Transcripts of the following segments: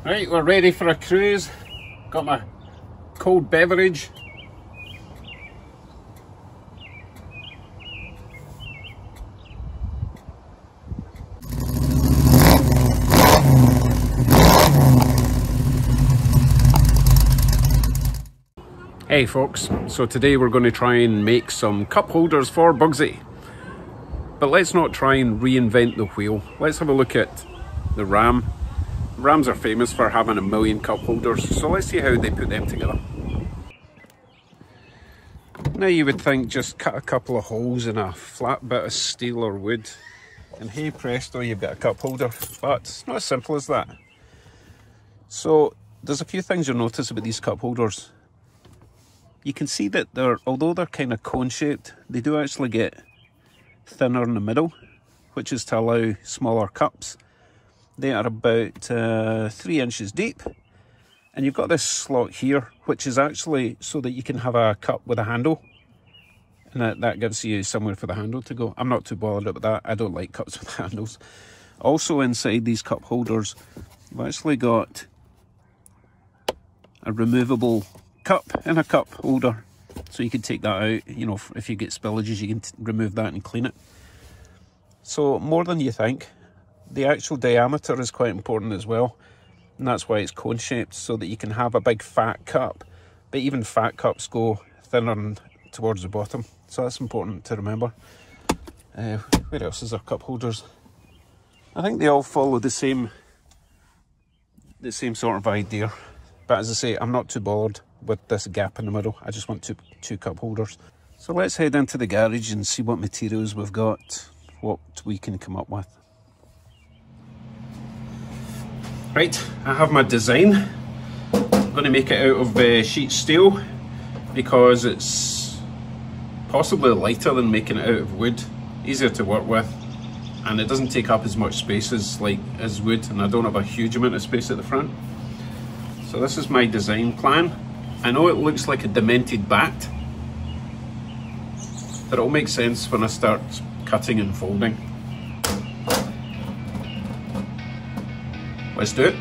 Right, we're ready for a cruise. Got my cold beverage. Hey folks, so today we're going to try and make some cup holders for Bugsy. But let's not try and reinvent the wheel. Let's have a look at the Ram. Rams are famous for having a million cup holders, so let's see how they put them together. Now you would think just cut a couple of holes in a flat bit of steel or wood and hey presto, you've got a cup holder, but it's not as simple as that. So there's a few things you'll notice about these cup holders. You can see that although they're kind of cone shaped, they do actually get thinner in the middle, which is to allow smaller cups. They are about 3 inches deep, and you've got this slot here, which is actually so that you can have a cup with a handle, and that gives you somewhere for the handle to go. I'm not too bothered about that. I don't like cups with handles. Also inside these cup holders, you've actually got a removable cup in a cup holder, so you can take that out. You know, if you get spillages, you can remove that and clean it. So more than you think. The actual diameter is quite important as well, and that's why it's cone shaped, so that you can have a big fat cup, but even fat cups go thinner towards the bottom, so that's important to remember. Where else is our cup holders? I think they all follow the same sort of idea, but as I say, I'm not too bothered with this gap in the middle. I just want two cup holders. So let's head into the garage and see what materials we've got, what we can come up with. Right, I have my design. I'm going to make it out of sheet steel because it's possibly lighter than making it out of wood, easier to work with, and it doesn't take up as much space as wood, and I don't have a huge amount of space at the front. So this is my design plan. I know it looks like a demented bat, but it'll make sense when I start cutting and folding. Let's do it.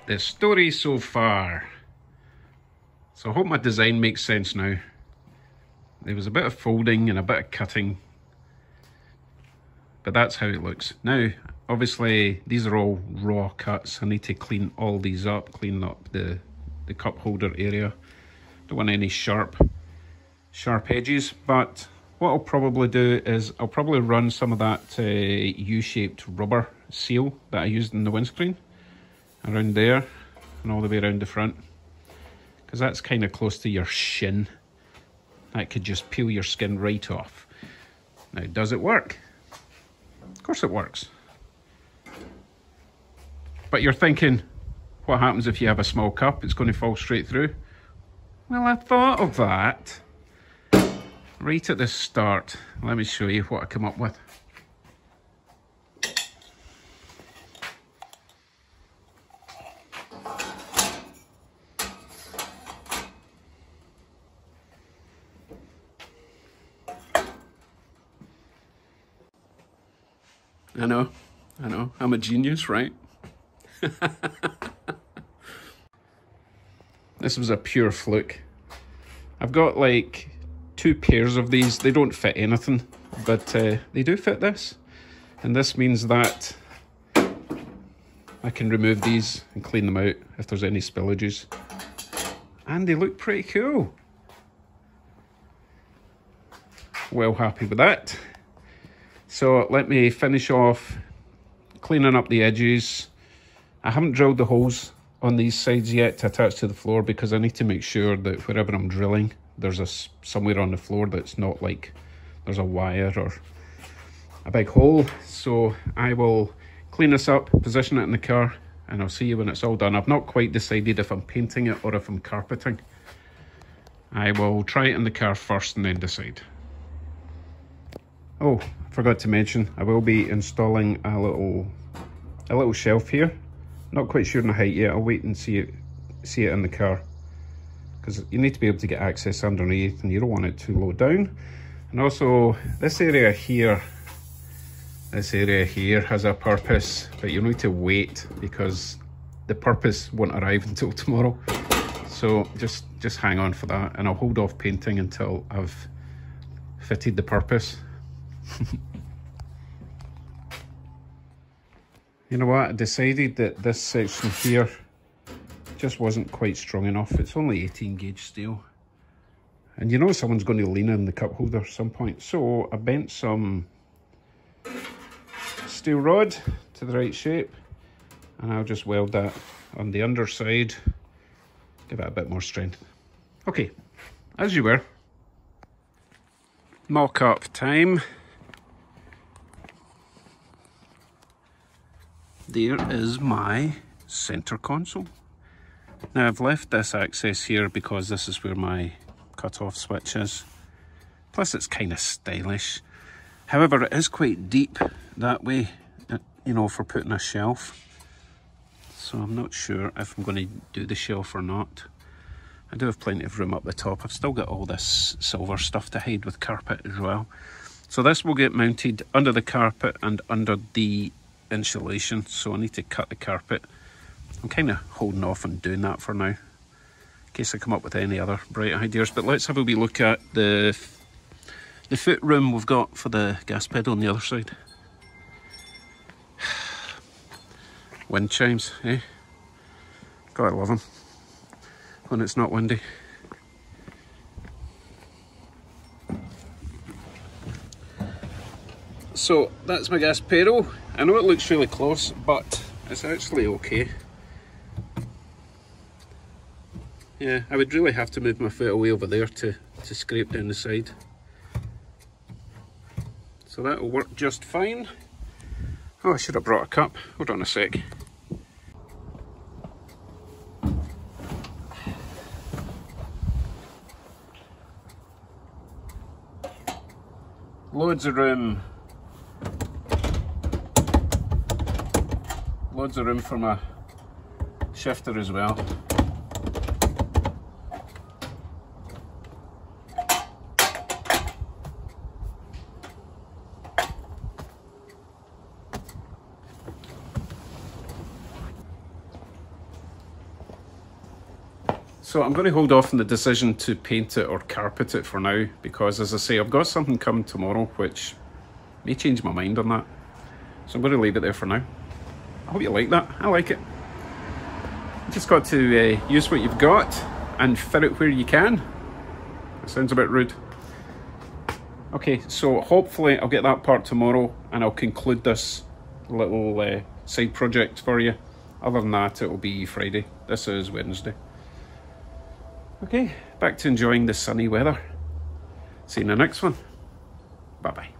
the story so far. So I hope my design makes sense now. There was a bit of folding and a bit of cutting, but that's how it looks. Now, obviously, these are all raw cuts. I need to clean all these up, clean up the cup holder area. Don't want any sharp edges, but what I'll probably do is I'll probably run some of that U-shaped rubber seal that I used in the windscreen around there and all the way around the front, because that's kind of close to your shin. That could just peel your skin right off. Now, does it work? Of course it works. But you're thinking, what happens if you have a small cup? It's going to fall straight through. Well, I thought of that right at the start. Let me show you what I come up with. I know, I'm a genius, right? This was a pure fluke. I've got like 2 pairs of these. They don't fit anything, but they do fit this. And this means that I can remove these and clean them out if there's any spillages. And they look pretty cool. Well happy with that. So let me finish off cleaning up the edges. I haven't drilled the holes on these sides yet to attach to the floor, because I need to make sure that wherever I'm drilling, there's somewhere on the floor that's not like there's a wire or a big hole. So I will clean this up, position it in the car, and I'll see you when it's all done. I've not quite decided if I'm painting it or if I'm carpeting. I will try it in the car first and then decide. Oh, I forgot to mention, I will be installing a little shelf here. Not quite sure on the height yet. I'll wait and see it in the car, because you need to be able to get access underneath and you don't want it too low down. And also this area here has a purpose, but you need to wait because the purpose won't arrive until tomorrow. So just hang on for that, and I'll hold off painting until I've fitted the purpose. You know what, I decided that this section here just wasn't quite strong enough. It's only 18 gauge steel, and you know someone's going to lean in the cup holder at some point. So I bent some steel rod to the right shape, and I'll just weld that on the underside, give it a bit more strength. Okay, as you were. Mock-up time. There is my center console. Now I've left this access here because this is where my cut-off switch is. Plus it's kind of stylish. However, it is quite deep that way, you know, for putting a shelf. So I'm not sure if I'm going to do the shelf or not. I do have plenty of room up the top. I've still got all this silver stuff to hide with carpet as well. So this will get mounted under the carpet and under the insulation, so I need to cut the carpet. I'm kind of holding off on doing that for now, in case I come up with any other bright ideas. But let's have a wee look at the foot room we've got for the gas pedal on the other side. Wind chimes, eh? Gotta love them when it's not windy. So that's my gas pedal. I know it looks really close, but it's actually okay. Yeah, I would really have to move my foot away over there to scrape down the side. So that'll work just fine. Oh, I should have brought a cup. Hold on a sec. Loads of room. Loads of room for my shifter as well. So I'm going to hold off on the decision to paint it or carpet it for now, because as I say, I've got something coming tomorrow which may change my mind on that. So I'm going to leave it there for now. I hope you like that. I like it. You just got to use what you've got and fit it where you can. That sounds a bit rude. Okay, so hopefully I'll get that part tomorrow and I'll conclude this little side project for you. Other than that, it will be Friday. This is Wednesday. Okay, back to enjoying the sunny weather. See you in the next one. Bye-bye.